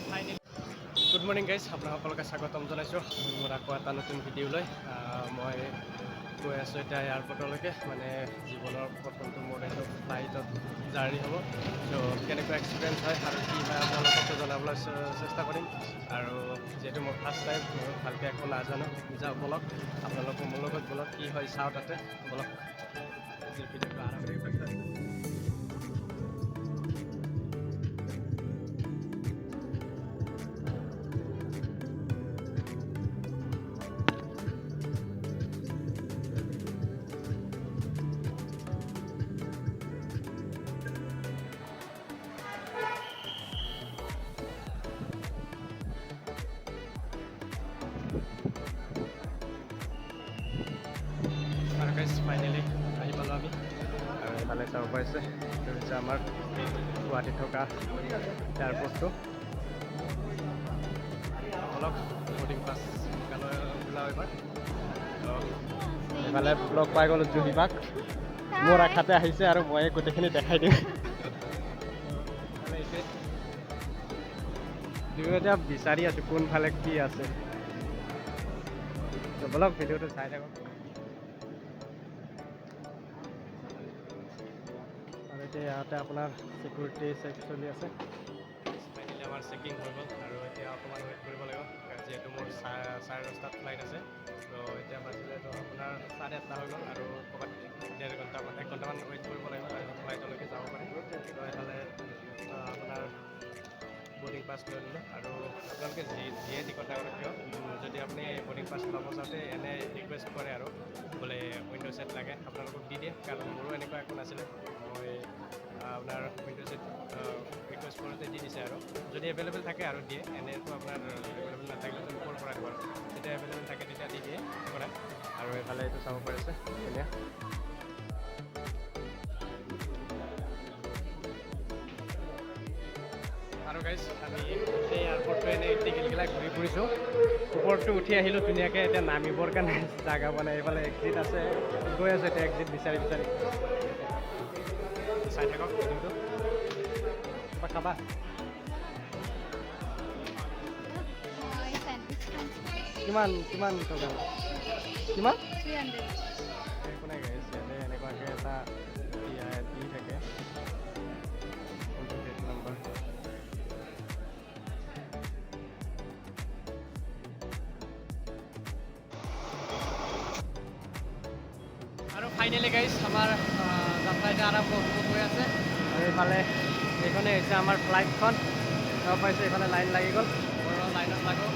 Good morning guys, আপোনাক সকলোকে স্বাগতম জনাইছোঁ মোৰ আকৌ এটা নতুন ভিডিঅ'লৈ। মই গৈ আছোঁ এতিয়া এয়াৰপৰ্টলৈকে, মানে জীৱনৰ প্ৰথমটো মোৰ এইটো ফ্লাইটত জাৰ্ণি হ'ব। চ' কেনেকুৱা এক্সপিৰিয়েঞ্চ হয় আৰু কি হয় আপোনালোককো জনাবলৈ চেষ্টা কৰিম। আৰু যিহেতু মোৰ ফাৰ্ষ্ট টাইম, মই ভালকৈ একো নাজানো, যাওঁ বলক আপোনালোকো মোৰ লগত বলক, কি হয় চাওঁ তাতে বলক। ভিডিঅ'টো আৰম্ভ কৰিম। আৰু গাইজ ফাইনেলি আহি পালোঁ আমি। আৰু এইফালে চাব পাৰিছে, এইটো হৈছে আমাৰ গুৱাহাটীত থকা এয়াৰপৰ্টটো। অলপ বৰ্ডিং পাছ ওলাওঁ এইবাৰ। এইফালে লগ পাই গ'লোঁ জুহিবাক, মোৰ আশাতে আহিছে আৰু ময়ে গোটেইখিনি দেখাই দিম। দুয়ো এতিয়া বিচাৰি আছোঁ কোনফালে কি আছে। বলক ভিডিঅ'টো চাই থাকক। আৰু এতিয়া ইয়াতে আপোনাৰ চিকিউৰিটি চেক চলি আছে। ফাইনেলি আমাৰ চেকিং হৈ গ'ল আৰু এতিয়া অকণমান ৱেইট কৰিব লাগিব, যিহেতু মোৰ 10:30 ফ্লাইট আছে। ত' এতিয়া বাজিলেতো আপোনাৰ 8:30 হৈ গ'ল আৰু ক'ৰবাত 1 ঘণ্টামান ৱেইট কৰিব লাগিব, তাৰপিছত ফ্লাইটলৈকে যাব পাৰিম। ত' এইফালে আপোনাৰ বৰ্ডিং পাছ লৈ ল'লোঁ। আৰু আপোনালোকে যিয়ে টিকট নাকাটক কিয়, যদি আপুনি বৰ্ডিং পাছ ল'ব যাওঁতে এনে ৰিকুৱেষ্ট কৰে আৰু বোলে উইণ্ড' ছিট লাগে, আপোনালোকক দি দিয়ে। কাৰণ মোৰো এনেকুৱা একো নাছিলে, মই আপোনাৰ উইণ্ড' ছিট ৰিকুৱেষ্ট কৰোঁতে দি দিছে। আৰু যদি এভেইলেবল থাকে আৰু দিয়ে, এনেইতো আপোনাৰ এভেইলেবল নাথাকিলেতো ক'ৰ পৰা দিব আৰু। যেতিয়া এভেইলেবল থাকে তেতিয়া দি দিয়ে কৰে। আৰু এইফালে এইটো চাব পাৰিছে ধুনীয়া। আৰু গাইজ আমি এই এয়াৰপৰ্টটো এনেই টিকিলগিলাই ঘূৰি ফুৰিছোঁ, ওপৰতটো উঠি আহিলোঁ ধুনীয়াকৈ। এতিয়া নামিবৰ কাৰণে জাগা বনাই, এইফালে এক্সিট আছে, গৈ আছোঁ এতিয়া এক্সিট বিচাৰি বিচাৰি। চাই থাকক ভিডিঅ'টো। কিবা খাবা? কিমান কিমান টকা? কিমান? 300. একো নাই গাইজ, ইয়াতে এনেকুৱাকৈ এটা দি থাকে গেট নাম্বাৰ। আৰু ফাইনেলি গাইজ আমাৰ যাত্ৰা এতিয়া আৰম্ভ হ'ব গৈ আছে। আৰু এইফালে এইখনে হৈছে আমাৰ ফ্লাইটখন, চাব পাইছে এইফালে লাইন লাগি গ'ল, ঘৰৰ লাইনত লাগো।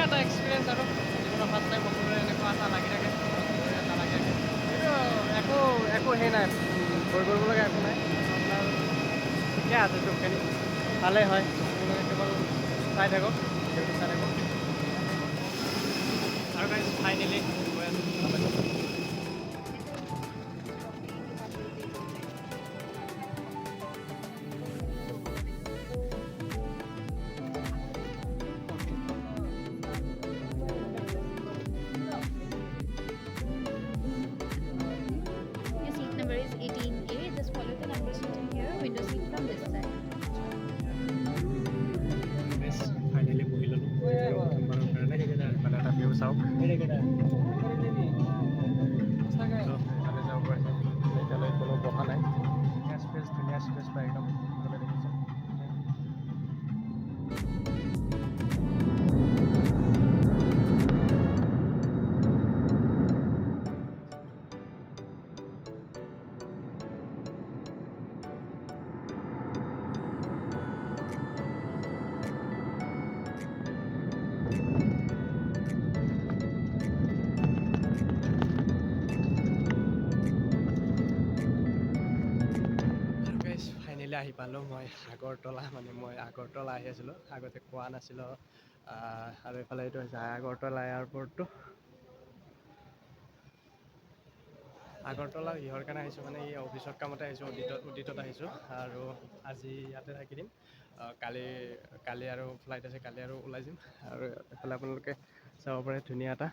এটা এক্সপিৰিয়েঞ্চ আৰু জীৱনৰ ফাৰ্ষ্ট টাইম সকলোৰে এনেকুৱা এটা লাগি থাকে, এটা লাগি থাকে। কিন্তু একো সেই নাই, ভয় কৰিবলগা একো নাই। আপোনাৰ ঠিকে আছে, চবখিনি ভালেই হয়। আপোনালোকে কেৱল চাই থাকক, ভিডিঅ'টো চাই থাকক। আৰু গাইজ ফাইনেলি গৈ আছোঁ। Your seat number is 18A. Just follow the numbers written here. Window seat from this side. Finally বহি ল'লোঁ প্ৰথমবাৰৰ কাৰণে। এইফালে এটা ভিউ চাওক। এইফালে যাব পাৰিছে, এতিয়ালৈ কোনো বহা নাই। ধুনীয়া স্পেচ পায় একদম সকলোৱে দেখিছে। ফাইনেলি আহি পালোঁ মই আগৰতলা। মানে মই আগৰতলা আহি আছিলোঁ, আগতে কোৱা নাছিলোঁ। আৰু এইফালে এইটো হৈছে আগৰতলা এয়াৰপৰ্টটো। আগৰতলা কিহৰ কাৰণে আহিছোঁ মানে এই অফিচৰ কামতে আহিছোঁ, অডিটত আহিছোঁ। আৰু আজি ইয়াতে থাকি দিম। কালি আৰু ফ্লাইট আছে, কালি আৰু ওলাই যাম। আৰু এইফালে আপোনালোকে চাব পাৰে ধুনীয়া এটা,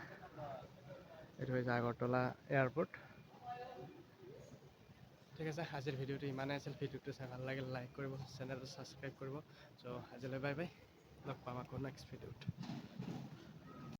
এইটো হৈছে আগৰতলা এয়াৰপৰ্ট। ঠিক আছে আজিৰ ভিডিঅ'টো ইমানেই আছিল। ভিডিঅ'টো চাই ভাল লাগিল লাইক কৰিব, চেনেলটো ছাবস্ক্ৰাইব কৰিব। চ' আজিলৈ বাই বাই, লগ পাম আকৌ নেক্সট ভিডিঅ'ত।